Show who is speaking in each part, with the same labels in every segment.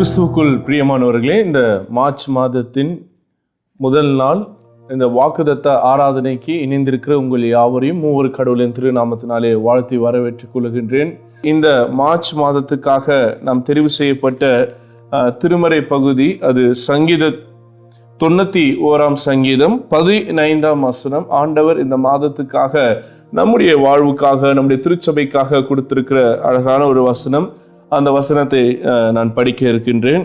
Speaker 1: கிறிஸ்துவுக்குள் பிரியமானவர்களே, இந்த மார்ச் மாதத்தின் முதல் நாள் இந்த வாக்குதத்த ஆராதனைக்கு இணைந்திருக்கிற உங்கள் யாவரையும் மூவர் கடவுளின் திருநாமத்தினாலே வாழ்த்தி வரவேற்றுக் கொள்கின்றேன். இந்த மார்ச் மாதத்துக்காக நாம் தெரிவு செய்யப்பட்ட திருமறை பகுதி அது சங்கீத 91 சங்கீதம் 15 வசனம். ஆண்டவர் இந்த மாதத்துக்காக நம்முடைய வாழ்வுக்காக நம்முடைய திருச்சபைக்காக கொடுத்திருக்கிற அழகான ஒரு வசனம். அந்த வசனத்தை நான் படிக்க இருக்கின்றேன்.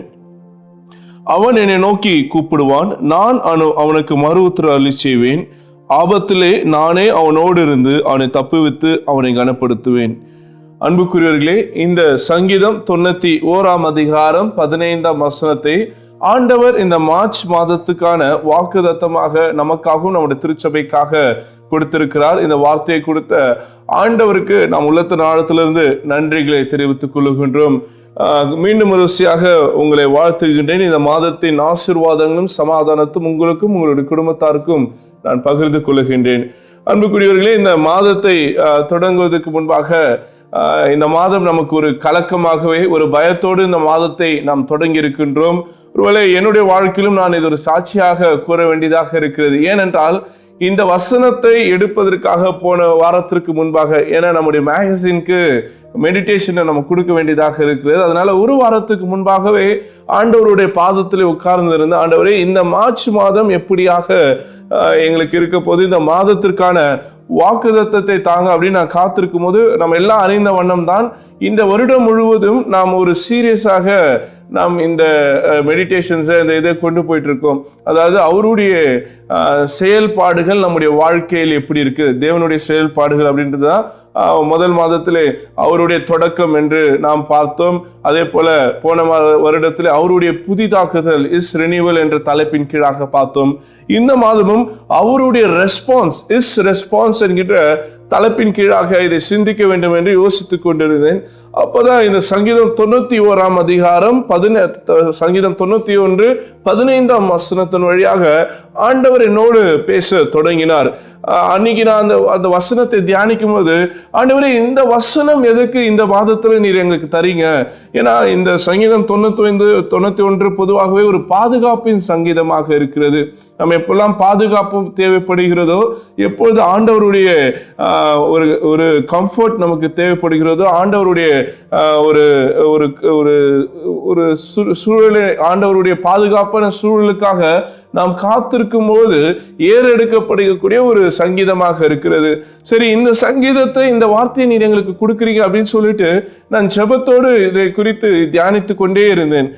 Speaker 1: அவன் என்னை நோக்கி கூப்பிடுவான், நான் அவனுக்கு மறு உத்தரவு அருளி செய்வேன். ஆபத்திலே நானே அவனோடு இருந்து அவனை தப்புவித்து அவனை கனப்படுத்துவேன். அன்புக்குரியவர்களே, இந்த சங்கீதம் 91 அதிகாரம் 15 வசனத்தை ஆண்டவர் இந்த மார்ச் மாதத்துக்கான வாக்குதத்தமாக நமக்காகவும் நம்முடைய திருச்சபைக்காக கொடுத்திருக்கிறார். இந்த வார்த்தையை கொடுத்த ஆண்டவருக்கு நாம் உள்ளத்தின் ஆழத்திலிருந்து நன்றிகளை தெரிவித்துக் கொள்கின்றோம். மீண்டும் வரிசையாக உங்களை வாழ்த்துகின்றேன். இந்த மாதத்தின் ஆசீர்வாதங்களும் சமாதானத்தும் உங்களுக்கும் உங்களுடைய குடும்பத்தாருக்கும் நான் பகிர்ந்து கொள்கின்றேன். அன்புக்குரியவர்களே, இந்த மாதத்தை தொடங்குவதற்கு முன்பாக இந்த மாதம் நமக்கு ஒரு கலக்கமாகவே ஒரு பயத்தோடு இந்த மாதத்தை நாம் தொடங்கி இருக்கின்றோம். ஒருவேளை என்னுடைய வாழ்க்கையிலும் நான் இது ஒரு சாட்சியாக கூற வேண்டியதாக இருக்கிறது. ஏனென்றால் இந்த வசனத்தை எடுப்பதற்காக போன வாரத்திற்கு முன்பாக, ஏன்னா நம்முடைய மேகசினுக்கு மெடிடேஷனை நம்ம கொடுக்க வேண்டியதாக இருக்கிறது. அதனால ஒரு வாரத்துக்கு முன்பாகவே ஆண்டவருடைய பாதத்தில் உட்கார்ந்து இருந்த, ஆண்டவரே இந்த மார்ச் மாதம் எப்படியாக எங்களுக்கு இருக்க போது, இந்த மாதத்திற்கான வாக்குதத்தத்தை தாங்க அப்படின்னு நான் காத்திருக்கும் போது, நம்ம எல்லாம் அறிந்த வண்ணம் தான் இந்த வருடம் முழுவதும் நாம் ஒரு சீரியஸாக நாம் இந்த மெடிடேஷன்ஸை இந்த இதை கொண்டு போயிட்டு இருக்கோம். அதாவது அவருடைய செயல்பாடுகள் நம்முடைய வாழ்க்கையில் எப்படி இருக்கு, தேவனுடைய செயல்பாடுகள் அப்படின்றது தான் முதல் மாதத்திலே அவருடைய தொடக்கம் என்று நாம் பார்த்தோம். அதே போல போன வருடத்திலே அவருடைய புதிதாக்குதல் இஸ் ரினிவல் என்ற தலைப்பின் கீழாக பார்த்தோம். இந்த மாதமும் அவருடைய ரெஸ்பான்ஸ் இஸ் ரெஸ்பான்ஸ் என்கின்ற தலைப்பின் கீழாக இதை சிந்திக்க வேண்டும் என்று யோசித்துக் கொண்டிருந்தேன். அப்போதான் இந்த சங்கீதம் 91 அதிகாரம் சங்கீதம் 91 15 வசனத்தின் வழியாக ஆண்டவர் என்னோடு பேச தொடங்கினார். அன்னைக்கு நான் அந்த வசனத்தை தியானிக்கும் போது, ஆண்டவரே இந்த வசனம் எதுக்கு இந்த மாதத்துல நீர் எங்களுக்கு தரீங்க? ஏன்னா இந்த சங்கீதம் 91 பொதுவாகவே ஒரு பாதுகாப்பின் சங்கீதமாக இருக்கிறது. நம்ம எப்பெல்லாம் பாதுகாப்பு தேவைப்படுகிறதோ, எப்பொழுது ஆண்டவருடைய ஒரு கம்ஃபர்ட் நமக்கு தேவைப்படுகிறதோ, ஆண்டவருடைய ஒரு ஒரு ஒரு சூழலை, ஆண்டவருடைய பாதுகாப்பான சூழலுக்காக நாம் காத்திருக்கும் போது ஏறெடுக்கப்படுகக்கூடிய ஒரு சங்கீதமாக இருக்கிறது. சரி, இந்த சங்கீதத்தை, இந்த வார்த்தையை நீர் எங்களுக்கு கொடுக்குறீங்க அப்படின்னு சொல்லிட்டு நான் ஜெபத்தோடு இதை குறித்து தியானித்து கொண்டே இருந்தேன்.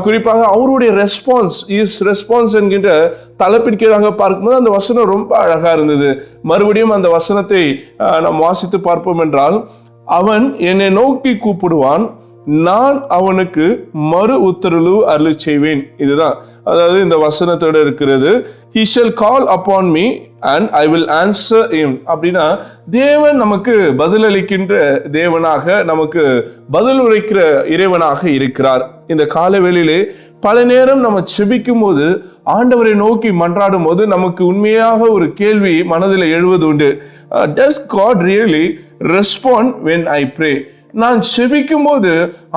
Speaker 1: குறிப்பாக அவருடைய ரெஸ்பான்ஸ் என்கின்ற தலைப்பின் கீழாக பார்க்கும்போது அந்த வசனம் ரொம்ப அழகா இருந்தது. மறுபடியும் அந்த வசனத்தை நாம் வாசித்து பார்ப்போம் என்றால், அவன் என்னை நோக்கி கூப்பிடுவான், நான் அவனுக்கு மறு உத்தரவு அருளி செய்வேன். இதுதான், அதாவது இந்த வசனத்தோட இருக்கிறது. He shall call upon me and I will answer him. அப்படின்னா தேவன் நமக்கு பதிலளிக்கின்ற தேவனாக, நமக்கு பதில் உரைக்கிற இறைவனாக இருக்கிறார். இந்த காலவேளையிலே பல நேரம் நம்ம செபிக்கும் போது, ஆண்டவரை நோக்கி மன்றாடும் போது நமக்கு உண்மையாக ஒரு கேள்வி மனதில் எழுவது உண்டு. Does God really respond when I pray? நான் செபிக்கும் போது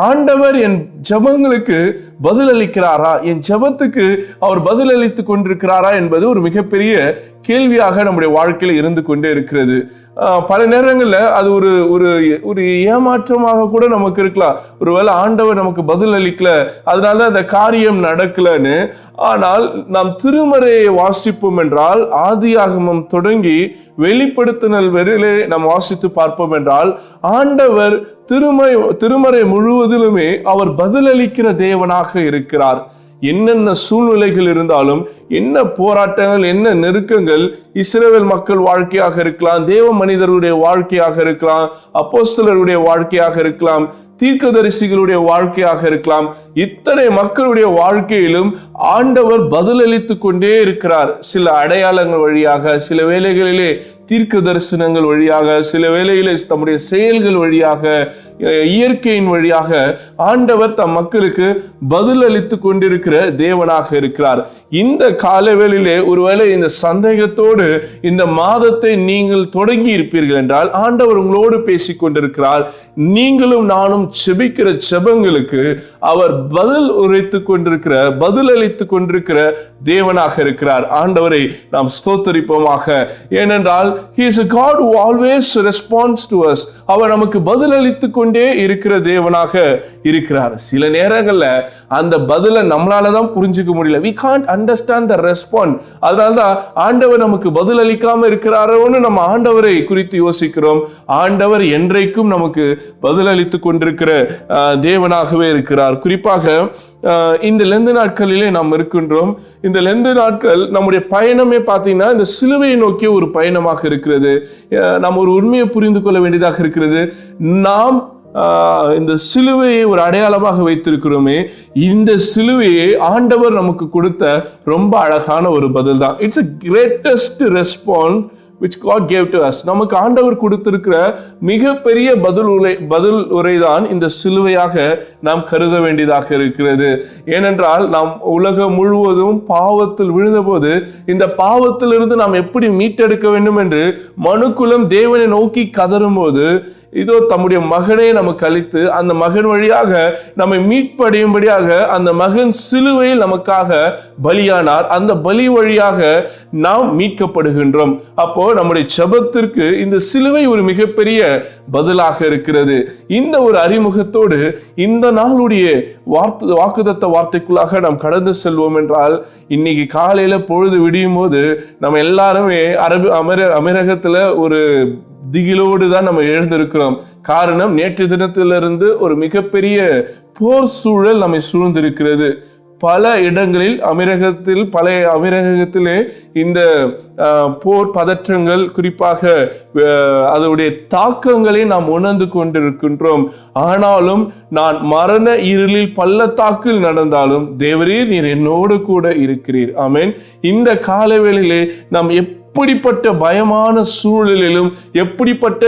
Speaker 1: ஆண்டவர் என் ஜெபங்களுக்கு பதில் அளிக்கிறாரா, என் ஜெபத்துக்கு அவர் பதில் அளித்து கொண்டிருக்கிறாரா என்பது ஒரு மிகப்பெரிய கேள்வியாக நம்முடைய வாழ்க்கையில் இருந்து கொண்டே இருக்கிறது. பல நேரங்களில் அது ஒரு ஒரு ஏமாற்றமாக கூட நமக்கு இருக்கலாம். ஒருவேளை ஆண்டவர் நமக்கு பதில் அளிக்கல, அதனால அந்த காரியம் நடக்கலன்னு. ஆனால் நாம் திருமறையை வாசிப்போம் என்றால், ஆதியாகமம் தொடங்கி வெளிப்படுத்தினல் வரையிலே நாம் வாசித்து பார்ப்போம் என்றால், ஆண்டவர் திருமறை முழுவதிலுமே அவர் பதிலளிக்கிற தேவனாக இருக்கிறார். என்னென்ன சூழ்நிலைகள் இருந்தாலும், என்ன போராட்டங்கள், என்ன நெருக்கங்கள் இஸ்ரவேல் மக்கள் வாழ்க்கையாக இருக்கலாம், தேவ மனிதர்களுடைய வாழ்க்கையாக இருக்கலாம், அப்போஸ்தலருடைய வாழ்க்கையாக இருக்கலாம், தீர்க்கதரிசிகளுடைய வாழ்க்கையாக இருக்கலாம், இத்தனை மக்களுடைய வாழ்க்கையிலும் ஆண்டவர் பதிலளித்து கொண்டே இருக்கிறார். சில அடையாளங்கள் வழியாக, சில வேளைகளிலே தீர்க்க தரிசனங்கள் வழியாக, சில வேளைகளிலே தம்முடைய செயல்கள் வழியாக, இயற்கையின் வழியாக ஆண்டவர் தம் மக்களுக்கு பதிலளித்து கொண்டிருக்கிற தேவனாக இருக்கிறார். இந்த காலவேளையிலே ஒருவேளை இந்த சந்தேகத்தோடு இந்த மாதத்தை நீங்கள் தொடங்கி இருப்பீர்கள் என்றால் ஆண்டவர் உங்களோடு பேசிக் கொண்டிருக்கிறார். நீங்களும் நானும் செபிக்கிற செபங்களுக்கு அவர் பதிலளித்துக் கொண்டிருக்கிற தேவனாக இருக்கிறார். ஆண்டவரை நாம் ஸ்தோத்தரிப்போமாக. ஏனென்றால் he is a God who always responds to us. அவர் நமக்கு பதிலளித்துக் கொண்டே இருக்கிற தேவனாக இருக்கிறார். சில நேரங்கள்ல அந்த பதிலை நம்மளால தான் புரிஞ்சுக்க முடியல. we can't understand the response. அதனால்தான் ஆண்டவர் நமக்கு பதில் அளிக்காம இருக்கிறாரோன்னு நம்ம ஆண்டவரை குறித்து யோசிக்கிறோம். ஆண்டவர் என்றைக்கும் நமக்கு பதிலளித்துக் கொண்டிருக்கிற தேவனாகவே இருக்கிறார். குறிப்பாக இந்த லெந்து நாட்களிலே நாம் இருக்கின்றோம். இந்த லெந்து நாட்கள் நம்முடைய பயணமே பார்த்தீங்கன்னா இந்த சிலுவையை நோக்கிய ஒரு பயணமாக இருக்கிறது. நாம் ஒரு உண்மையை புரிந்து கொள்ள வேண்டியதாக இருக்கிறது. நாம் இந்த சிலுவையை ஒரு அடையாளமாக வைத்திருக்கிறோமே, இந்த சிலுவையை ஆண்டவர் நமக்கு கொடுத்த ரொம்ப அழகான ஒரு பதில் தான். It's a greatest response which God gave to us. நமக்கு ஆண்டவர் கொடுத்திருக்கிற மிகப்பெரிய பதில் உரைதான் இந்த சிலுவையாக நாம் கருத வேண்டியதாக இருக்கிறது. ஏனென்றால் நாம் உலகம் முழுவதும் பாவத்தில் விழுந்தபோது இந்த பாவத்திலிருந்து நாம் எப்படி மீட்டெடுக்க வேண்டும் என்று மனுக்குலம் தேவனை நோக்கி கதறும் போது இதோ தம்முடைய மகனை நமக்கு அளித்து அந்த மகன் வழியாக நம்மை மீட்படையும்படியாக அந்த மகன் சிலுவையில் நமக்காக பலியானார். அந்த பலி வழியாக நாம் மீட்கப்படுகின்றோம். அப்போ நம்முடைய ஜெபத்திற்கு இந்த சிலுவை ஒரு மிகப்பெரிய பதிலாக இருக்கிறது. இந்த ஒரு அறிமுகத்தோடு இந்த நாளுடைய வாக்குத்தத்த வார்த்தைக்குள்ளாக நாம் கடந்து செல்வோம் என்றால், இன்னைக்கு காலையில பொழுது விடியும் போது நம்ம எல்லாருமே அமீரகத்துல ஒரு திகிலோடு தான் நம்ம எழுந்திருக்கிறோம். காரணம், நேற்று தினத்திலிருந்து ஒரு மிகப்பெரிய போர் சூழல் நம்மை சூழ்ந்திருக்கிறது. பல இடங்களில் பழைய அமீரகத்திலே இந்த போர் பதற்றங்கள், குறிப்பாக அதனுடைய தாக்கங்களை நாம் உணர்ந்து கொண்டிருக்கின்றோம். ஆனாலும் நான் மரண இருளில் பள்ளத்தாக்கில் நடந்தாலும் தேவரீர் நீர் என்னோடு கூட இருக்கிறீர். ஆமென். இந்த காலவேளையிலே நாம் எப்படிப்பட்ட பயமான சூழலிலும் எப்படிப்பட்ட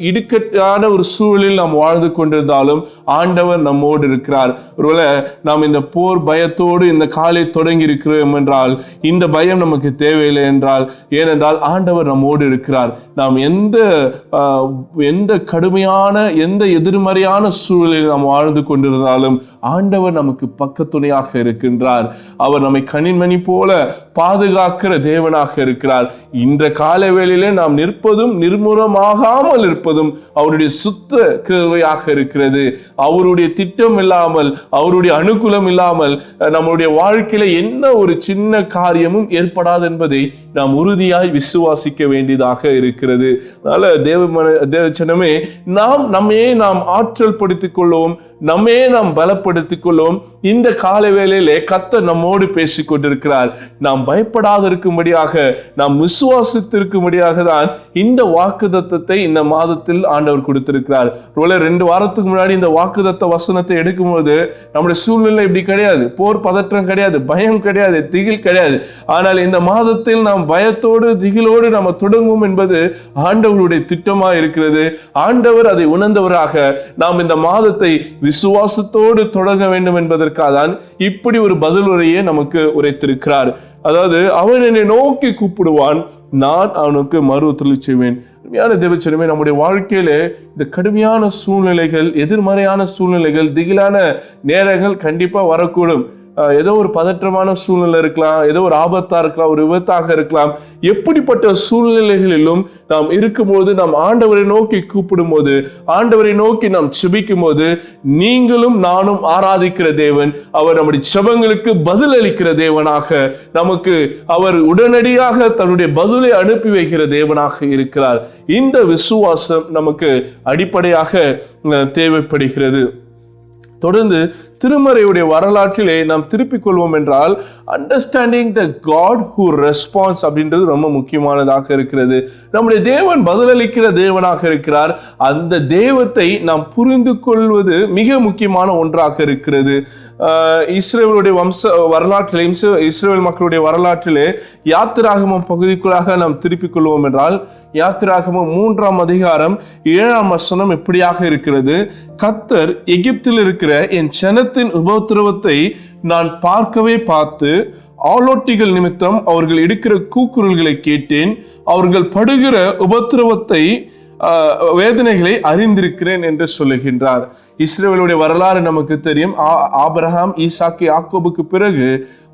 Speaker 1: இடுக்கட்டான ஒரு சூழலில் நாம் வாழ்ந்து கொண்டிருந்தாலும் ஆண்டவர் நம்மோடு இருக்கிறார். ஒருவேளை நாம் இந்த போர் பயத்தோடு இந்த காலை தொடங்கி இருக்கிறோம் என்றால் இந்த பயம் நமக்கு தேவையில்லை என்றால், ஏனென்றால் ஆண்டவர் நம்மோடு இருக்கிறார். நாம் எந்த கடுமையான எந்த எதிர்மறையான சூழலில் நாம் வாழ்ந்து கொண்டிருந்தாலும் ஆண்டவர் நமக்கு பக்கத்துணையாக இருக்கின்றார். அவர் நம்மை கண்ணின்மணி போல பாதுகாக்கிற தேவனாக இருக்கிறார். இந்த காலவேளையிலே நாம் நிற்பதும் நிர்மூலமாகாமல் இருப்பதும் அவருடைய சுத்த கிருபையாக இருக்கிறது. அவருடைய திட்டம் இல்லாமல், அவருடைய அனுகூலம் இல்லாமல் நம்முடைய வாழ்க்கையில என்ன ஒரு சின்ன காரியமும் ஏற்படாது என்பதை நாம் உறுதியாய் விசுவாசிக்க வேண்டியதாக இருக்கிறது. அதனால தேவச்சனமே, நாம் ஆற்றல் படுத்திக் கொள்வோம், நாம் பலப்படுத்திக் கொள்வோம். இந்த கால வேளையிலே கர்த்தர் நம்மோடு பேசிக் கொண்டிருக்கிறார். நாம் பயப்படாத இருக்கும்படியாக, நாம் விசுவாசித்திருக்கும்படியாக தான் இந்த வாக்குத்தத்தத்தை இந்த மாதத்தில் ஆண்டவர் கொடுத்திருக்கிறார். 2 வாரத்துக்கு முன்னாடி இந்த வாக்குத்தத்த வசனத்தை எடுக்கும்போது நம்முடைய சூழ்நிலை இப்படி கிடையாது. போர் பதற்றம் கிடையாது, பயம் கிடையாது, திகில் கிடையாது. ஆனால் இந்த மாதத்தில் நாம் பயத்தோடு திகிலோடு நாம் தொடங்கும் என்பது ஆண்டவருடைய திட்டமாக இருக்கிறது. ஆண்டவர் அதை உணர்ந்தவராக நாம் இந்த மாதத்தை விசுவாசத்தோடு தொடங்க வேண்டும் என்பதற்காக தான் இப்படி ஒரு பதில் உரையை நமக்கு உரைத்திருக்கிறார். அதாவது, அவன் என்னை நோக்கி கூப்பிடுவான், நான் அவனுக்கு மறு உத்தரவு செய்வேன். தேவச்சனமே, நம்முடைய வாழ்க்கையில இந்த கடுமையான சூழ்நிலைகள், எதிர்மறையான சூழ்நிலைகள், திகிலான நேரங்கள் கண்டிப்பா வரக்கூடும். ஏதோ ஒரு பதற்றமான சூழ்நிலை இருக்கலாம், ஏதோ ஒரு ஆபத்தா இருக்கலாம், ஒரு விபத்தாக இருக்கலாம். எப்படிப்பட்ட சூழ்நிலைகளிலும் நாம் இருக்கும்போது, நாம் ஆண்டவரை நோக்கி கூப்பிடும் போது, ஆண்டவரை நோக்கி நாம் செபிக்கும் போது, நீங்களும் நானும் ஆராதிக்கிற தேவன் அவர் நம்முடைய செபங்களுக்கு பதில் அளிக்கிற தேவனாக, நமக்கு அவர் உடனடியாக தன்னுடைய பதிலை அனுப்பி வைக்கிற தேவனாக இருக்கிறார். இந்த விசுவாசம் நமக்கு அடிப்படையாக தேவைப்படுகிறது. தொடர்ந்து திருமறையுடைய வரலாற்றிலே நாம் திருப்பிக் கொள்வோம் என்றால், understanding the God who response அப்படின்றது ரொம்ப முக்கியமானதாக இருக்கிறது. நம்முடைய தேவன் பதிலளிக்கிற தேவனாக இருக்கிறார். அந்த தெய்வத்தை நாம் புரிந்து கொள்வது மிக முக்கியமான ஒன்றாக இருக்கிறது. இஸ்ரவேலுடைய இஸ்ரவேல் மக்களுடைய வரலாற்றிலே யாத்திராகமம் பகுதிக்குள்ளாக நாம் திருப்பிக் கொள்வோம் என்றால், யாத்திராகமம் 3:7 இப்படியாக இருக்கிறது. கர்த்தர் எகிப்தில் இருக்கிற என் ஜனத்தின் உபத்திரவத்தை நான் பார்க்கவே பார்த்து ஆலோட்டிகள் நிமித்தம் அவர்கள் எடுக்கிற கூக்குரல்களை கேட்டேன். அவர்கள் படுகிற உபத்திரவத்தை வேதனைகளை அறிந்திருக்கிறேன் என்று சொல்லுகின்றார். இஸ்ரவேலுடைய வரலாறு நமக்கு தெரியும். ஆபிரகாம், ஈசாக்கு, யாக்கோபுக்கு பிறகு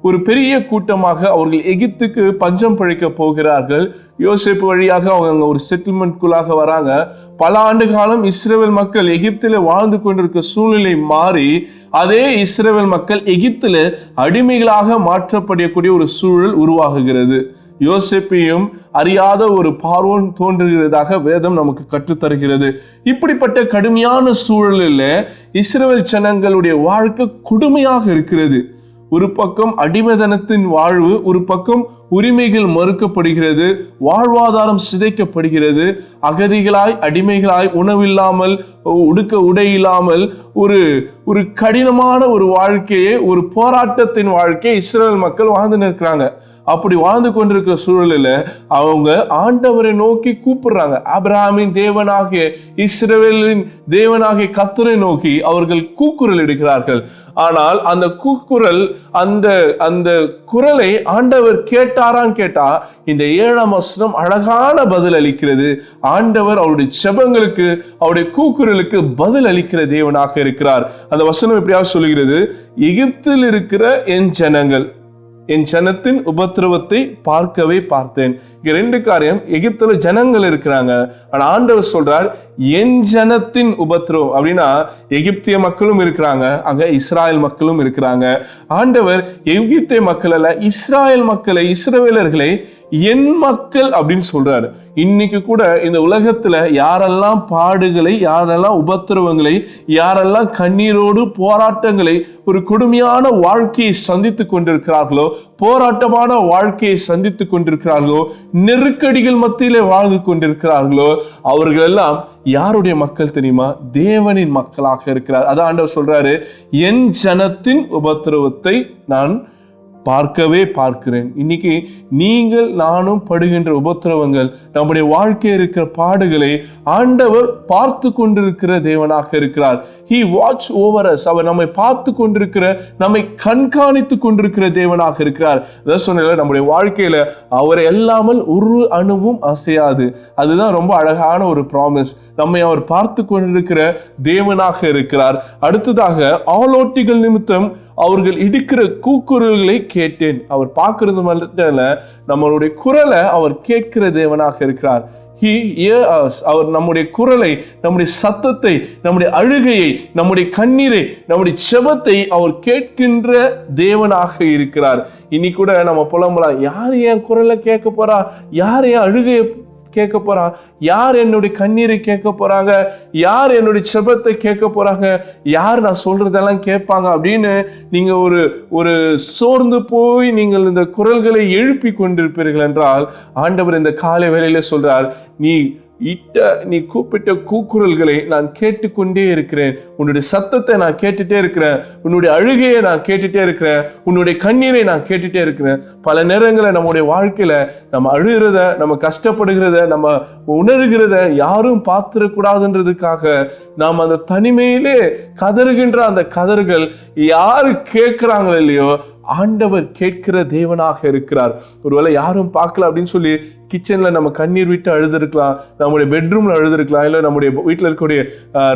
Speaker 1: ஒரு பெரிய கூட்டமாக அவர்கள் எகிப்துக்கு பஞ்சம் பிழைக்க போகிறார்கள். யோசேப்பு வழியாக அவங்க ஒரு செட்டில்மெண்ட்குள்ளாக வராங்க. பல ஆண்டு காலம் இஸ்ரவேல் மக்கள் எகிப்தில் வாழ்ந்து கொண்டிருக்க சூழ்நிலை மாறி அதே இஸ்ரவேல் மக்கள் எகிப்தில் அடிமைகளாக மாற்றப்படக்கூடிய ஒரு சூழல் உருவாகுகிறது. யோசேப்பையும் அறியாத ஒரு பார்வோன் தோன்றுகிறதாக வேதம் நமக்கு கற்றுத்தருகிறது. இப்படிப்பட்ட கடுமையான சூழலில் இஸ்ரவேல் ஜனங்களுடைய வாழ்க்கை கொடுமையாக இருக்கிறது. ஒரு பக்கம் அடிமைதனத்தின் வாழ்வு, ஒரு பக்கம் உரிமைகள் மறுக்கப்படுகிறது, வாழ்வாதாரம் சிதைக்கப்படுகிறது. அகதிகளாய், அடிமைகளாய், உணவில்லாமல், உடுக்க உடை இல்லாமல் ஒரு கடினமான ஒரு வாழ்க்கையை, ஒரு போராட்டத்தின் வாழ்க்கையை இஸ்ரவேல் மக்கள் வாழ்ந்து நிற்கிறாங்க. அப்படி வாழ்ந்து கொண்டிருக்கிற சூழலில் அவங்க ஆண்டவரை நோக்கி கூப்பிடுறாங்க. ஆபிரகாமின் தேவனாகிய, இஸ்ரவேலின் தேவனாகிய கர்த்தரை நோக்கி அவர்கள் கூக்குரல் எடுக்கிறார்கள். ஆனால் அந்த கூக்குரல், அந்த குரலை ஆண்டவர் கேட்டாரான்னு கேட்டா இந்த 7ஆம் வசனம் அழகான பதில் அளிக்கிறது. ஆண்டவர் அவருடைய செபங்களுக்கு, அவருடைய கூக்குரலுக்கு பதில் அளிக்கிற தேவனாக இருக்கிறார். அந்த வசனம் எப்படியாவது சொல்லுகிறது, எகிப்தில் இருக்கிற என் ஜனங்கள், என் ஜனத்தின் உபத்திரவத்தை பார்க்கவே பார்த்தேன். இங்க 2 காரியம். எகிப்துல ஜனங்கள் இருக்கிறாங்க, ஆனா ஆண்டவர் சொல்றார் என் ஜனத்தின் உபத்திரவம். அப்படின்னா எகிப்திய மக்களும் இருக்கிறாங்க, அங்க இஸ்ராயல் மக்களும் இருக்கிறாங்க. ஆண்டவர் எகிப்திய மக்கள் அல்ல, இஸ்ராயல் மக்களை, இஸ்ரவேலர்களை என் மக்கள் அப்படின்னு சொல்றாரு. இன்னைக்கு கூட இந்த உலகத்துல யாரெல்லாம் பாடுகளை, யாரெல்லாம் உபத்திரவங்களை, யாரெல்லாம் கண்ணீரோடு போராட்டங்களை, ஒரு கொடுமையான வாழ்க்கையை சந்தித்து கொண்டிருக்கிறார்களோ, போராட்டமான வாழ்க்கையை சந்தித்து கொண்டிருக்கிறார்களோ, நெருக்கடிகள் மத்தியிலே வாழ்ந்து கொண்டிருக்கிறார்களோ, அவர்கள் எல்லாம் யாருடைய மக்கள் தெரியுமா? தேவனின் மக்களாக இருக்கிறார். அதான் ஆண்டவர் சொல்றாரு, என் ஜனத்தின் உபத்திரவத்தை நான் பார்க்கவே பார்க்கிறேன். இன்னைக்கு நீங்கள் நானும் படுகின்ற உபத்திரவங்கள், நம்முடைய வாழ்க்கையில் இருக்கிற பாடுகளை ஆண்டவர் பார்த்து கொண்டிருக்கிற தேவனாக இருக்கிறார். He watch over us. அவர் நம்மை பார்த்து கொண்டிருக்கிற, நம்மை கண்காணித்து கொண்டிருக்கிற தேவனாக இருக்கிறார். அதான் சொன்ன, நம்முடைய வாழ்க்கையில அவரை இல்லாமல் ஒரு அணுவும் அசையாது. அதுதான் ரொம்ப அழகான ஒரு ப்ராமிஸ். நம்மை அவர் பார்த்து கொண்டிருக்கிற தேவனாக இருக்கிறார். அடுத்ததாக, ஆலோட்டிகள் நிமித்தம் அவர்கள் இடிக்கிற கூக்குரல்களை கேட்டேன். அவர் பார்க்கிறது மட்டும் இல்ல, நம்மளுடைய குரலை அவர் கேட்கிற தேவனாக இருக்கிறார். He hears us. அவர் நம்முடைய குரலை, நம்முடைய சத்தத்தை, நம்முடைய அழுகையை, நம்முடைய கண்ணீரை, நம்முடைய செபத்தை அவர் கேட்கின்ற தேவனாக இருக்கிறார். இனி கூட நம்ம புலம்பலாம், யார் என் குரலை கேட்க போறா, யார் என் அழுகையை கேட்க போறா, யார் என்னுடைய கண்ணீரை கேட்க போறாங்க, யார் என்னுடைய செபத்தை கேட்க போறாங்க, யார் நான் சொல்றதெல்லாம் கேட்பாங்க அப்படின்னு நீங்க ஒரு சோர்ந்து போய் நீங்கள் இந்த குரல்களை எழுப்பி கொண்டிருப்பீர்கள் என்றால், ஆண்டவர் இந்த காலை வேளையில சொல்றார், நீ கூப்பிட்ட கூக்குரல்களை நான் கேட்டுக்கொண்டே இருக்கிறேன். உன்னுடைய சத்தத்தை நான் கேட்டுட்டே இருக்கிறேன். உன்னுடைய அழுகையை நான் கேட்டுட்டே இருக்கிறேன். உன்னுடைய கண்ணீரை நான் கேட்டுட்டே இருக்கிறேன். பல நேரங்களில் நம்முடைய வாழ்க்கையில நம்ம அழுகிறத, நம்ம கஷ்டப்படுகிறத, நம்ம உணர்கிறத யாரும் பார்த்துடக்கூடாதுன்றதுக்காக நாம் அந்த தனிமையிலே கதறுகின்ற அந்த கதறுகள் யாரு கேட்கிறாங்களோ இல்லையோ, ஆண்டவர் கேட்கிற தேவனாக இருக்கிறார். ஒருவேளை யாரும் பார்க்கல அப்படின்னு சொல்லி கிச்சன்ல நம்ம கண்ணீர் விட்டு அழுதுருக்கலாம், நம்முடைய பெட்ரூம்ல அழுதுருக்கலாம், இல்லை நம்முடைய வீட்டில் இருக்கக்கூடிய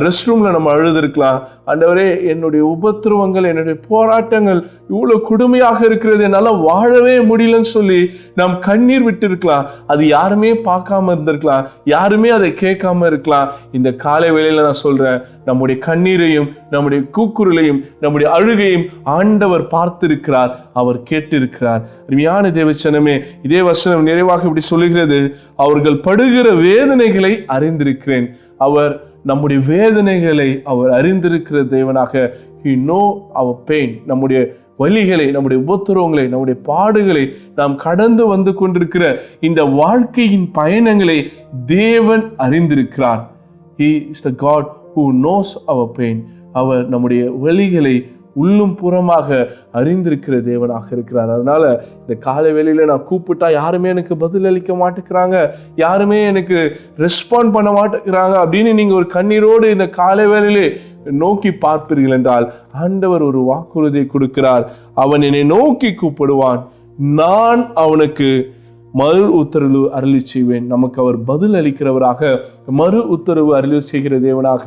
Speaker 1: ரெஸ்ட் ரூம்ல நம்ம அழுதுருக்கலாம். ஆண்டவரே, என்னுடைய உபத்திரவங்கள், என்னுடைய போராட்டங்கள் இவ்வளவு கொடுமையாக இருக்கிறது, என்னால வாழவே முடியலன்னு சொல்லி நாம் கண்ணீர் விட்டு இருக்கலாம். அது யாருமே பார்க்காம இருந்திருக்கலாம், யாருமே அதை கேட்காம இருக்கலாம். இந்த காலை வேளையில நான் சொல்றேன், நம்முடைய கண்ணீரையும், நம்முடைய கூக்குரலையும், நம்முடைய அழுகையும் ஆண்டவர் பார்த்திருக்கிறார், அவர் கேட்டிருக்கிறார். அருமையான தேவச்சனமே, இதே வசனம் நிறைவாக இப்படி சொல்லுகிறது, அவர்கள் படுகிற வேதனைகளை அறிந்திருக்கிறேன். அவர் நம்முடைய வேதனைகளை அவர் அறிந்திருக்கிற தேவனாக, he know our pain, நம்முடைய வலிகளை, நம்முடைய உபத்திரவங்களை, நம்முடைய பாடுகளை, நாம் கடந்து வந்து கொண்டிருக்கிற இந்த வாழ்க்கையின் பயணங்களை தேவன் அறிந்திருக்கிறார். He is the God who knows our pain. அவர் நம்முடைய வலிகளை, உள்ளும் புறமாக அறிந்திருக்கிற தேவனாக இருக்கிறார். அதனால இந்த காலை வேளையில நான் கூப்பிட்டா யாருமே எனக்கு பதில் அளிக்க மாட்டேங்கிறாங்க, யாருமே எனக்கு ரெஸ்பாண்ட் பண்ண மாட்டேங்கிறாங்க அப்படின்னு நீங்க ஒரு கண்ணீரோடு இந்த காலை வேளையிலே நோக்கி பார்ப்பீர்கள் என்றால் ஆண்டவர் ஒரு வாக்குறுதியை கொடுக்கிறார். அவன் என்னை நோக்கி கூப்பிடுவான், நான் அவனுக்கு மறு உத்தரவு அருளி செய்வேன். நமக்கு அவர் பதில் அளிக்கிறவராக, மறு உத்தரவு அருளி செய்கிற தேவனாக,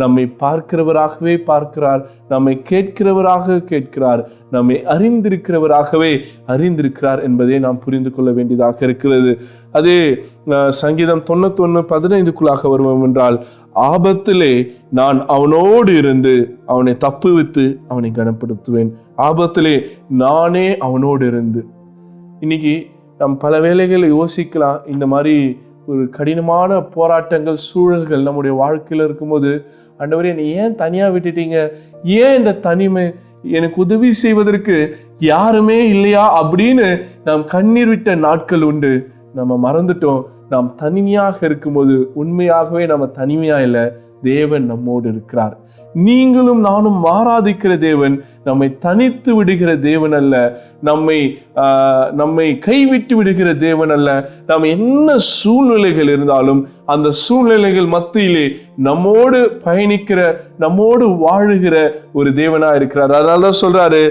Speaker 1: நம்மை பார்க்கிறவராகவே பார்க்கிறார், நம்மை கேட்கிறவராக கேட்கிறார், நம்மை அறிந்திருக்கிறவராகவே அறிந்திருக்கிறார் என்பதை நாம் புரிந்து கொள்ள வேண்டியதாக இருக்கிறது. அதே சங்கீதம் 91:15 வருவோம் என்றால், ஆபத்திலே நான் அவனோடு இருந்து அவனை தப்புவித்து அவனை கனப்படுத்துவேன். ஆபத்திலே நானே அவனோடு இருந்து. இன்னைக்கு நம் பல வேளைகளை யோசிக்கலாம், இந்த மாதிரி ஒரு கடினமான போராட்டங்கள் சூழல்கள் நம்முடைய வாழ்க்கையில் இருக்கும்போது, ஆண்டவரே என்னை ஏன் தனியாக விட்டுட்டீங்க, ஏன் இந்த தனிமை, எனக்கு உதவி செய்வதற்கு யாருமே இல்லையா அப்படின்னு நாம் கண்ணீர் விட்ட நாட்கள் உண்டு. நம்ம மறந்துட்டோம், நாம் தனிமையாக இருக்கும்போது உண்மையாகவே நம்ம தனிமையா இல்லை, தேவன் நம்மோடு இருக்கிறார். நீங்களும் நானும் ஆராதிக்கிற தேவன் நம்மை தனித்து விடுகிற தேவன் அல்ல, நம்மை கைவிட்டு விடுகிற தேவன் அல்ல. நாம் என்ன சூழ்நிலைகள் இருந்தாலும் அந்த சூழ்நிலைகள் மத்தியிலே நம்மோடு பயணிக்கிற, நம்மோடு வாழுகிற ஒரு தேவனா இருக்கிறார். அதனாலதான் சொல்றாரு,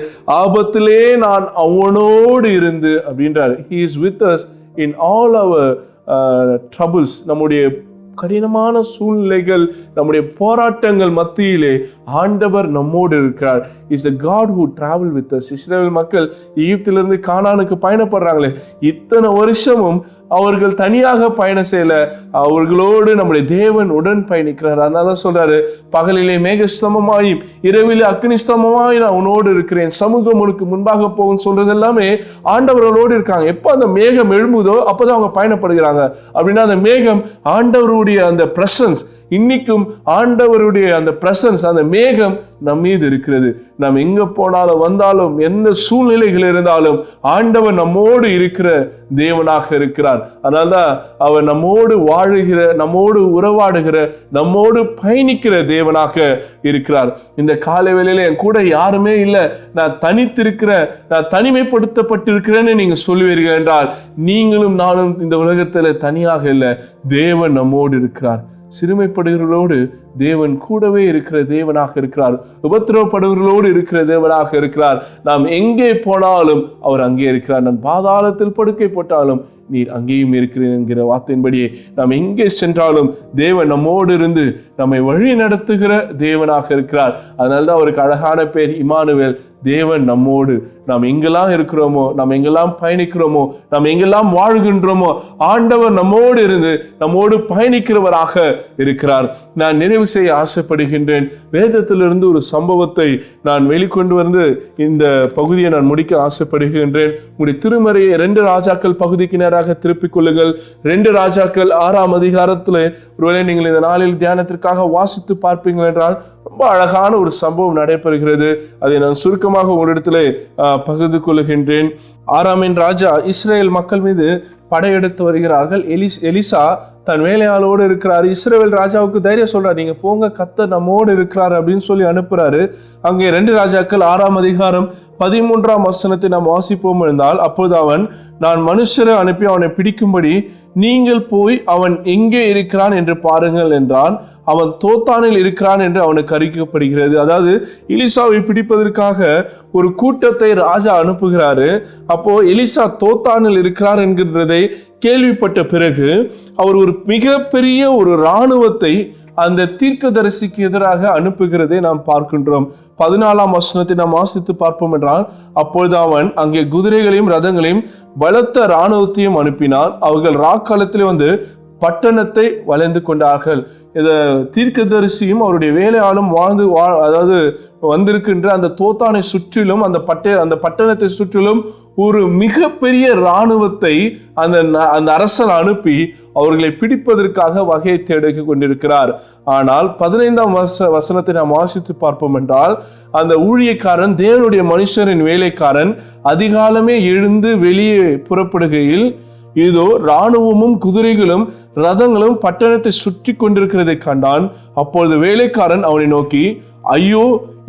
Speaker 1: ஆபத்திலே நான் அவனோடு இருந்து அப்படின்றாரு. He is with us in all our troubles. நம்முடைய கடினமான சூழ்நிலைகள், நம்முடைய போராட்டங்கள் மத்தியிலே ஆண்டவர் நம்மோடு இருக்கிறார். Is the God who travel with us. Israel மக்கள் எகிப்திலிருந்து கானானுக்கு பயணப்படுறாங்களே, இத்தனை வருஷமும் அவர்கள் தனியாக பயணம் செய்யல, அவர்களோடு நம்முடைய தேவன் உடன் பயணிக்கிறார். அதனால சொல்றாரு, பகலிலே மேகஸ்தமமாயும் இரவிலே அக்னிஸ்தமமாய் நான் உன்னோடு இருக்கிறேன், சமூகம் உனக்கு முன்பாக போகும் சொல்றது எல்லாமே ஆண்டவர்களோடு இருக்காங்க. எப்போ அந்த மேகம் எழும்புதோ அப்போதான் அவங்க பயணப்படுகிறாங்க. அப்படின்னா அந்த மேகம் ஆண்டவருடைய அந்த பிரசன்ஸ், இன்னைக்கும் ஆண்டவருடைய அந்த பிரசன்ஸ், அந்த மேகம் நம் மீது இருக்கிறது. நாம் எங்க போனாலும் வந்தாலும் எந்த சூழ்நிலைகள் இருந்தாலும் ஆண்டவர் நம்மோடு இருக்கிற தேவனாக இருக்கிறார். அதனால்தான் அவர் நம்மோடு வாழுகிற, நம்மோடு உறவாடுகிற, நம்மோடு பயணிக்கிற தேவனாக இருக்கிறார். இந்த காலை வேளையில என் கூட யாருமே இல்லை, நான் தனித்திருக்கிறேன், நான் தனிமைப்படுத்தப்பட்டிருக்கிறேன்னு நீங்க சொல்லுவீர்கள் என்றால், நீங்களும் நானும் இந்த உலகத்துல தனியாக இல்லை, தேவன் நம்மோடு இருக்கிறார். சிறுமைப்படுகிறவர்களோடு தேவன் கூடவே இருக்கிற தேவனாக இருக்கிறார். உபத்திரவப்படுகிறவர்களோடு இருக்கிற தேவனாக இருக்கிறார். நாம் எங்கே போனாலும் அவர் அங்கே இருக்கிறார். நான் பாதாளத்தில் படுக்கை போட்டாலும் நீர் அங்கேயும் இருக்கிறேன் என்கிற வார்த்தையின்படியே நாம் எங்கே சென்றாலும் தேவன் நம்மோடு இருந்து நம்மை வழி நடத்துகிற தேவனாக இருக்கிறார். அதனால்தான் அவருக்கு அழகான பேர் இம்மானுவேல், தேவன் நம்மோடு. நாம் எங்கெல்லாம் இருக்கிறோமோ, நாம் எங்கெல்லாம் பயணிக்கிறோமோ, நாம் எங்கெல்லாம் வாழ்கின்றோமோ, ஆண்டவர் நம்மோடு இருந்து நம்மோடு பயணிக்கிறவராக இருக்கிறார். நான் நிறைவு செய்ய ஆசைப்படுகின்றேன். வேதத்திலிருந்து ஒரு சம்பவத்தை நான் வெளிக்கொண்டு வந்து இந்த பகுதியை நான் முடிக்க ஆசைப்படுகின்றேன். உங்களுடைய திருமறையை 2 ராஜாக்கள் பகுதிக்கு நேராக திருப்பிக் கொள்ளுங்கள். 2 ராஜாக்கள் 6ஆம் அதிகாரத்தில் ஒருவேளை நீங்கள் இந்த நாளில் தியானத்திற்காக வாசித்து பார்ப்பீங்கள் என்றால் ரொம்ப அழகான ஒரு சம்பவம் நடைபெறுகிறது. அதை நான் சுருக்கமாக உங்களிடத்திலே பகிர்ந்து கொள்ளுகின்றேன். 6ஆம் ராஜா இஸ்ரேல் மக்கள் மீது படையெடுத்து வருகிறார்கள். எலிசா தன் வேலையாளோடு இருக்கிறார். இஸ்ரவேல் ராஜாவுக்கு தைரியம் சொல்றாரு, நீங்க போங்க, கர்த்தர் நம்மோடு இருக்கிறார் அப்படின்னு சொல்லி அனுப்புறாரு. அங்கே 2 ராஜாக்கள் 6ஆம் அதிகாரம் 13ஆம் வசனத்தை நாம் வாசிப்போம் இருந்தால், அப்போது அவன், நான் மனுஷரை அனுப்பி அவனை பிடிக்கும்படி நீங்கள் போய் அவன் எங்கே இருக்கிறான் என்று பாருங்கள் என்றான். அவன் தோத்தானில் இருக்கிறான் என்று அவனுக்கு அறிவிக்கப்படுகிறது. அதாவது எலிசாவை பிடிப்பதற்காக ஒரு கூட்டத்தை ராஜா அனுப்புகிறாரு. அப்போ எலிசா தோத்தானில் இருக்கிறார் என்கின்றதை கேள்விப்பட்ட பிறகு அவர் ஒரு மிகப்பெரிய ஒரு இராணுவத்தை அந்த தீர்க்கதரிசிக்கு எதிராக அனுப்புகிறதை நாம் பார்க்கின்றோம். 14ஆம் வசனத்தை நாம் வாசித்து பார்ப்போம் என்றால், அப்பொழுது அவன் அங்கே குதிரைகளையும் ரதங்களையும் பலத்த இராணுவத்தையும் அனுப்பினான். அவர்கள் ராக்காலத்திலே வந்து பட்டணத்தை வளைந்து கொண்டார்கள். இத தீர்க்கதரிசியும் அவருடைய வேலையாலும் அதாவது வந்திருக்கின்ற அந்த தோத்தானை சுற்றிலும் அந்த பட்டணத்தை சுற்றிலும் ஒரு மிகப்பெரிய இராணுவத்தை அந்த அரசன் அனுப்பி அவர்களை பிடிப்பதற்காக வகையை தேடி கொண்டிருக்கிறார். ஆனால் 15ஆம் வசனத்தை நாம் வாசித்து பார்ப்போம் என்றால், அந்த ஊழியக்காரன், தேவனுடைய மனுஷரின் வேலைக்காரன் அதிகாலமே எழுந்து வெளியே புறப்படுகையில் இதோ இராணுவமும் குதிரைகளும் ரதங்களும் பட்டணத்தை சுற்றி கொண்டிருக்கிறதை கண்டான். அப்பொழுது வேலைக்காரன் அவனை நோக்கி, ஐயோ,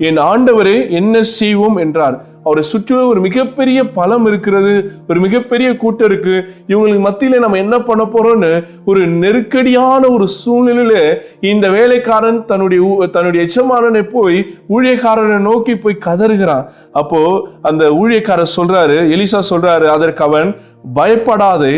Speaker 1: என் ஆண்டவரே என்ன செய்வோம் என்றார். அவரை சுற்றிலும் ஒரு மிகப்பெரிய பலம் இருக்கிறது, ஒரு மிகப்பெரிய கூட்டம் இருக்கு. இவங்களுக்கு மத்தியில நம்ம என்ன பண்ண போறோம்னு ஒரு நெருக்கடியான ஒரு சூழ்நிலையில இந்த வேலைக்காரன் தன்னுடைய எஜமானனை போய் ஊழியக்காரனை நோக்கி போய் கதறுகிறான். அப்போ அந்த ஊழியக்காரர் சொல்றாரு, எலிசா சொல்றாரு, அதற்கு அவன், பயப்படாதே,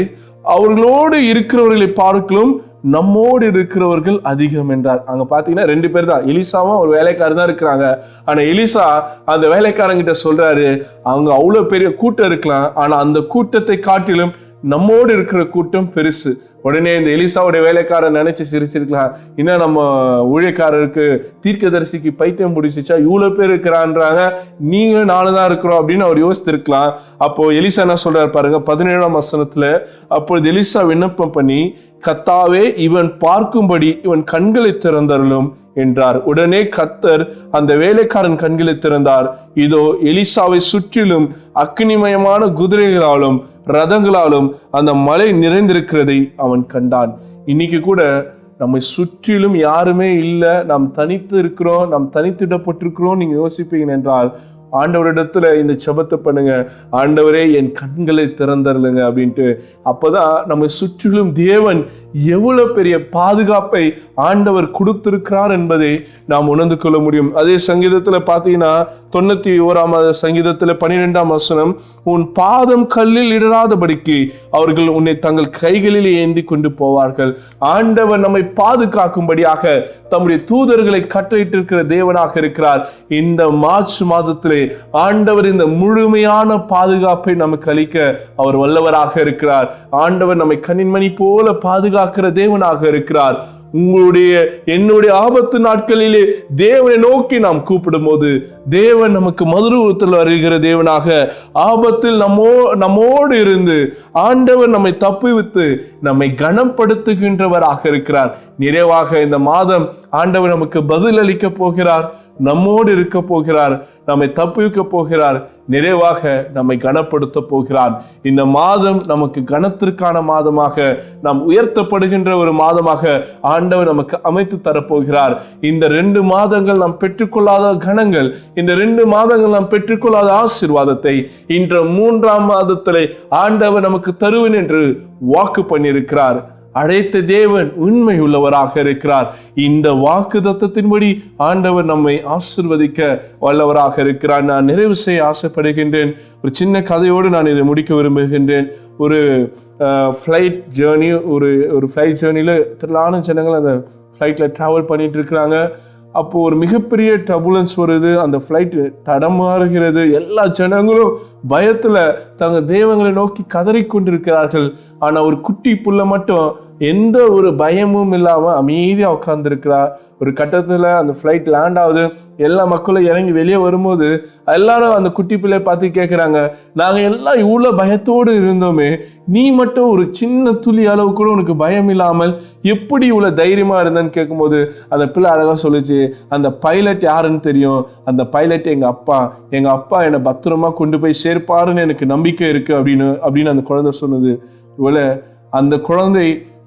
Speaker 1: அவர்களோடு இருக்கிறவர்களை பார்க்கலும் நம்மோடு இருக்கிறவர்கள் அதிகம் என்றார். அங்க பாத்தீங்கன்னா 2 பேர் தான், எலிசாவும் ஒரு வேலைக்காரர் தான் இருக்கிறாங்க. ஆனா எலிசா அந்த வேலைக்காரங்கிட்ட சொல்றாரு, அவங்க அவ்வளவு பெரிய கூட்டம் இருக்கலாம், ஆனா அந்த கூட்டத்தை காட்டிலும் நம்மோடு இருக்கிற கூட்டம் பெருசு. உடனே இந்த எலிசாவுடைய வேலைக்காரன் நினைச்சு சிரிச்சிருக்கலாம், இன்னும் நம்ம ஊழியக்காரருக்கு தீர்க்கதரிசிக்கு பைத்தியம் பிடிச்சிச்சா, இவ்வளவு பேர் இருக்கிறான்றாங்க, நீங்க நானும் தான் இருக்கிறோம் அப்படின்னு அவர் யோசித்திருக்கலாம். அப்போ எலிசா என்ன சொல்றாரு பாருங்க, 17ஆம் வசனத்துல, அப்பொழுது எலிசா விண்ணப்பம் பண்ணி, கர்த்தாவே, இவன் பார்க்கும்படி இவன் கண்களை திறந்தருளும் என்றார். உடனே கர்த்தர் அந்த வேலைக்காரன் கண்களை திறந்தார். இதோ எலிசாவை சுற்றிலும் அக்னிமயமான குதிரைகளாலும் ரதங்களாலும் அந்த மலை நிறைந்திருக்கிறதை அவன் கண்டான். இன்னைக்கு கூட நம்மை சுற்றிலும் யாருமே இல்லை, நாம் தனித்து இருக்கிறோம், நாம் தனித்திடப்பட்டிருக்கிறோம் நீங்க யோசிப்பீங்க என்றால், ஆண்டவரிடத்துல இந்த ஜெபத்தை பண்ணுங்க, ஆண்டவரே என் கண்களை திறந்தருளுங்க அப்படின்ட்டு. அப்பதான் நம்ம சுற்றிலும் தேவன் எவ்வளவு பெரிய பாதுகாப்பை ஆண்டவர் கொடுத்திருக்கிறார் என்பதை நாம் உணர்ந்து கொள்ள முடியும். அதே சங்கீதத்துல பாத்தீங்கன்னா 91ஆம் சங்கீதத்துல 12ஆம் வசனம், உன் பாதம் கல்லில் இடராதபடிக்கு அவர்கள் உன்னை தங்கள் கைகளில் ஏந்தி கொண்டு போவார்கள். ஆண்டவர் நம்மை பாதுகாக்கும்படியாக தம்முடைய தூதர்களை கட்டளையிட்டிருக்கிற தேவனாக இருக்கிறார். இந்த மார்ச் மாதத்திலே ஆண்டவர் இந்த முழுமையான பாதுகாப்பை நமக்கு அளிக்க அவர் வல்லவராக இருக்கிறார். ஆண்டவர் நம்மை கண்ணின்மணி போல பாதுகாக்கிற தேவனாக இருக்கிறார். என்னுடைய ஆபத்து நாட்களிலே தேவனை நோக்கி நாம் கூப்பிடும் போது தேவன் நமக்கு மறுரூபத்தில் வருகிற தேவனாக, ஆபத்தில் நம்மோடு இருந்து ஆண்டவர் நம்மை தப்புவித்து நம்மை கனப்படுத்துகின்றவராக இருக்கிறார். நிறைவாக இந்த மாதம் ஆண்டவர் நமக்கு பதில் அளிக்க போகிறார், நம்மோடு இருக்க போகிறார், நம்மை தப்புவிக்க போகிறார், நிறைவாக நம்மை கனப்படுத்த போகிறார். இந்த மாதம் நமக்கு கனத்திற்கான மாதமாக, நாம் உயர்த்தப்படுகின்ற ஒரு மாதமாக ஆண்டவர் நமக்கு அமைத்து தரப்போகிறார். இந்த 2 மாதங்கள் நாம் பெற்றுக்கொள்ளாத கனங்கள், இந்த 2 மாதங்கள் நாம் பெற்றுக்கொள்ளாத ஆசீர்வாதத்தை இன்று 3ஆம் மாதத்திலே ஆண்டவர் நமக்கு தருவேன் என்று வாக்கு பண்ணியிருக்கிறார். அழைத்த தேவன் உண்மை உள்ளவராக இருக்கிறார். இந்த வாக்குத்தத்தத்தின்படி ஆண்டவர் நம்மை ஆசீர்வதிக்க வல்லவராக இருக்கிறார். நான் நிறைவு செய்ய ஆசைப்படுகின்றேன். ஒரு சின்ன கதையோடு நான் இதை முடிக்க விரும்புகின்றேன். ஒரு ஃப்ளைட் ஜேர்னி, ஒரு ஃப்ளைட் ஜேர்னியில் திரளான ஜனங்கள் அந்த ஃப்ளைட்டில் ட்ராவல் பண்ணிட்டு இருக்கிறாங்க. அப்போது ஒரு மிகப்பெரிய டர்புலன்ஸ் வருது, அந்த ஃப்ளைட் தடமாறுகிறது. எல்லா ஜனங்களும் பயத்தில் தங்கள் தெய்வங்களை நோக்கி கதறிக்கொண்டிருக்கிறார்கள். ஆனால் ஒரு குட்டி புள்ள மட்டும் எந்த ஒரு பயமும் இல்லாமல் அமைதியாக உட்கார்ந்துருக்கிறார். ஒரு கட்டத்தில் அந்த ஃப்ளைட் லேண்ட் ஆகுது. எல்லா மக்களும் இறங்கி வெளியே வரும்போது எல்லாரும் அந்த குட்டி பிள்ளை பார்த்து கேட்குறாங்க, நாங்கள் எல்லாம் இவ்வளோ பயத்தோடு இருந்தோமே, நீ மட்டும் ஒரு சின்ன துளி அளவு கூட உனக்கு பயம் இல்லாமல் எப்படி இவ்வளோ தைரியமாக இருந்தேன்னு கேட்கும்போது அந்த பிள்ளை அழகாக சொல்லிச்சு, அந்த பைலட் யாருன்னு தெரியும், அந்த பைலட் எங்கள் அப்பா என்னை பத்திரமா கொண்டு போய் சேர்ப்பாருன்னு எனக்கு நம்பிக்கை இருக்குது அப்படின்னு அந்த குழந்தை சொன்னது. ஒருவேளை அந்த குழந்தை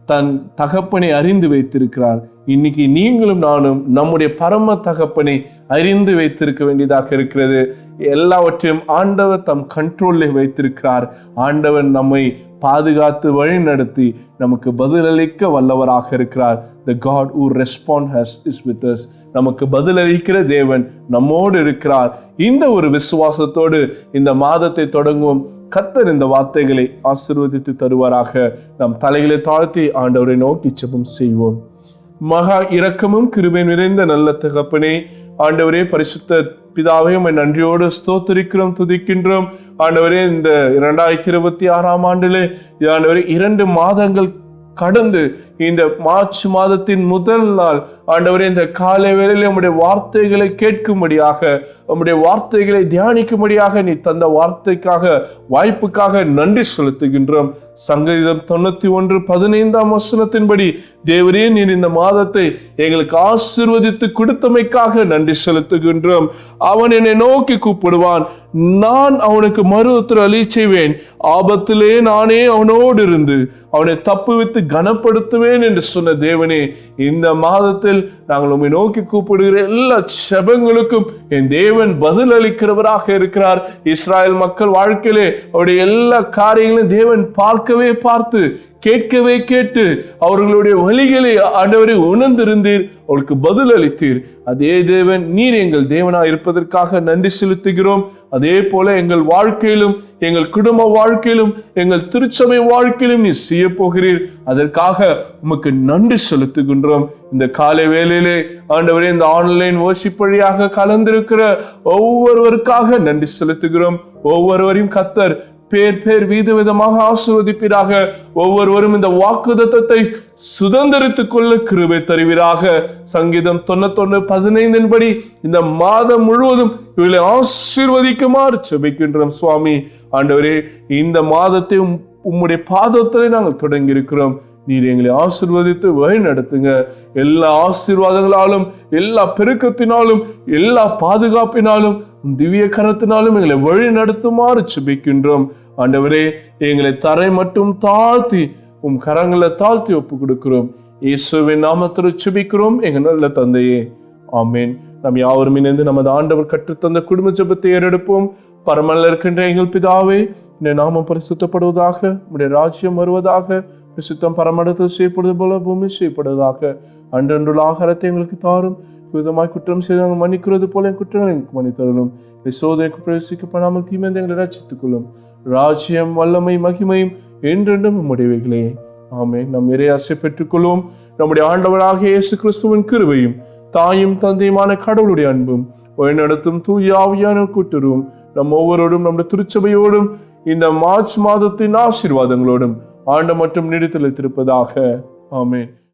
Speaker 1: தன் தகப்பனை அறிந்து வைத்திருக்கிறார். இன்னைக்கு நீங்களும் நானும் நம்முடைய பரம தகப்பனை அறிந்து வைத்திருக்க வேண்டியதாக இருக்கிறது. எல்லாவற்றையும் ஆண்டவர் தம் கண்ட்ரோலில் வைத்திருக்கிறார். ஆண்டவர் நம்மை பாதுகாத்து வழி நடத்தி நமக்கு பதிலளிக்க வல்லவராக இருக்கிறார். The God who responds is with us. நமக்கு பதிலளிக்கிற தேவன் நம்மோடு இருக்கிறார். இந்த ஒரு விசுவாசத்தோடு இந்த மாதத்தை தொடங்குவோம். கர்த்தர் இந்த வார்த்தைகளை ஆசீர்வதித்து தருவாராக. நாம் தலைகளை தாழ்த்தி ஆண்டவரை நோக்கி ஜெபம் செய்வோம். மகா இரக்கமும் கிருபை நிறைந்த நல்ல தகப்பனே, ஆண்டவரே, பரிசுத்த பிதாவே, நன்றியோடு ஸ்தோத்திரிக்கிறோம், துதிக்கின்றோம். ஆண்டவரே, இந்த 2026ஆம் ஆண்டிலே ஆண்டவரே 2 மாதங்கள் கடந்து இந்த மார்ச் மாதத்தின் முதல் நாள் ஆண்டவரே, இந்த காலை வேளையில் உம்முடைய வார்த்தைகளை கேட்கும்படியாக, உம்முடைய வார்த்தைகளை தியானிக்கும்படியாக நீ தந்த வார்த்தைக்காக, வாய்ப்புக்காக நன்றி செலுத்துகின்றோம். சங்கீதம் 91:15ஆம் வசனத்தின்படி தேவரே, நீர் இந்த மாதத்தை எங்களுக்கு ஆசீர்வதித்து கொடுத்தமைக்காக நன்றி செலுத்துகின்றோம். அவன் என்னை நோக்கி கூப்பிடுவான், நான் அவனுக்கு மறு உத்தரவு செய்வேன். ஆபத்திலே நானே அவனோடு இருந்து அவனை தப்புவித்து கனப்படுத்துவேன் கூப்பிடுவேன் என்று சொன்ன தேவனே, இந்த மாதத்தில் நாங்கள் உம்மை நோக்கி கூப்பிடுகிற எல்லா ஜெபங்களுக்கும் என் தேவன் பதில் அளிக்கிறவராக இருக்கிறார். இஸ்ராயல் மக்கள் வாழ்க்கையிலே அவருடைய எல்லா காரியங்களையும் தேவன் பார்த்து கேட்கவே கேட்டு அவர்களுடைய வழிகளை ஆண்டவரை உணர்ந்திருந்தீர், அவளுக்கு பதில் அளித்தீர். அதே தேவன் நீர் எங்கள் தேவனாய் இருப்பதற்காக நன்றி செலுத்துகிறோம். அதே போல எங்கள் வாழ்க்கையிலும், எங்கள் குடும்ப வாழ்க்கையிலும், எங்கள் திருச்சபை வாழ்க்கையிலும் நீ செய்ய போகிறீர். அதற்காக உமக்கு நன்றி செலுத்துகின்றோம். இந்த காலை வேளையிலே ஆண்டவரே, இந்த ஆன்லைன் வர்ஷிப் வழியாக கலந்திருக்கிற ஒவ்வொருவருக்காக நன்றி செலுத்துகிறோம். ஒவ்வொருவரையும் கர்த்தர் பேர் விதமாக ஆசீர்வதிப்பீராக. ஒவ்வொருவரும் இந்த வாக்குத்தத்தத்தை சுதந்திரித்துக் கொள்ள கிருபை தருவீராக. சங்கீதம் 91:15 படி இந்த மாதம் முழுவதும் இவர்களை ஆசீர்வதிக்குமாறு ஜெபிக்கின்றோம். சுவாமி ஆண்டவரே, இந்த மாதத்தை உம்முடைய பாதத்திலே நாங்கள் தொடங்கி இருக்கிறோம். நீர் எங்களை ஆசீர்வதித்து வழி நடத்துங்க. எல்லா ஆசீர்வாதங்களாலும், எல்லா பெருக்கத்தினாலும், எல்லா பாதுகாப்பினாலும், திவ்ய கரத்தினாலும் எங்களை வழி நடத்துமாறு ஜெபிக்கின்றோம். ஆண்டவரே, எங்களை தரை மட்டும் தாழ்த்தி உம் கரங்களை தாழ்த்தி ஒப்பு கொடுக்கிறோம். இயேசுவின் நாமத்தில் ஜெபிக்கிறோம் எங்க நல்ல தந்தையே, ஆமேன். நம் யாவரும் இணைந்து நமது ஆண்டவர் கற்றுத்தந்த குடும்ப ஜெபத்தை ஏறெடுப்போம். பரமல்ல இருக்கின்ற எங்கள் பிதாவே, இந்த நாமம் பரிசுத்தப்படுவதாக, உம்முடைய ராஜ்யம் வருவதாக, விசுத்தம் பரமடத்தில் செய்யப்படுவது போல பூமி செய்யப்படுவதாக. அன்றன்றுள்ள ஆகாரத்தை எங்களுக்கு தாரும். விதமாய் குற்றம் செய்து நாங்கள் மன்னிக்கிறது போல என் குற்றங்களை எங்களுக்கு மன்னித்தரலும். சோதனைக்கு பிரவேசிக்கப்படாமல் தீமையை எங்களை ரட்சித்துக் கொள்ளும். ராஜ்யம், வல்லமை, மகிமையும் என்றென்றும் உம்முடையவைகளே, ஆமென். நம் இறையாசை பெற்றுக்கொள்வோம். நம்முடைய ஆண்டவராகிய இயேசு கிறிஸ்துவின் கிருபையும், தாயும் தந்தையுமான கடவுளுடைய அன்பும், வழிநடத்தும் தூய ஆவியான கூட்டுறவும் நம் ஒவ்வொருவரும், நம்முடைய திருச்சபையோடும், இந்த மார்ச் மாதத்தின் ஆசீர்வாதங்களோடும் ஆண்டு மட்டும் நீடித்து நிலைத்திருப்பதாக. ஆமென்.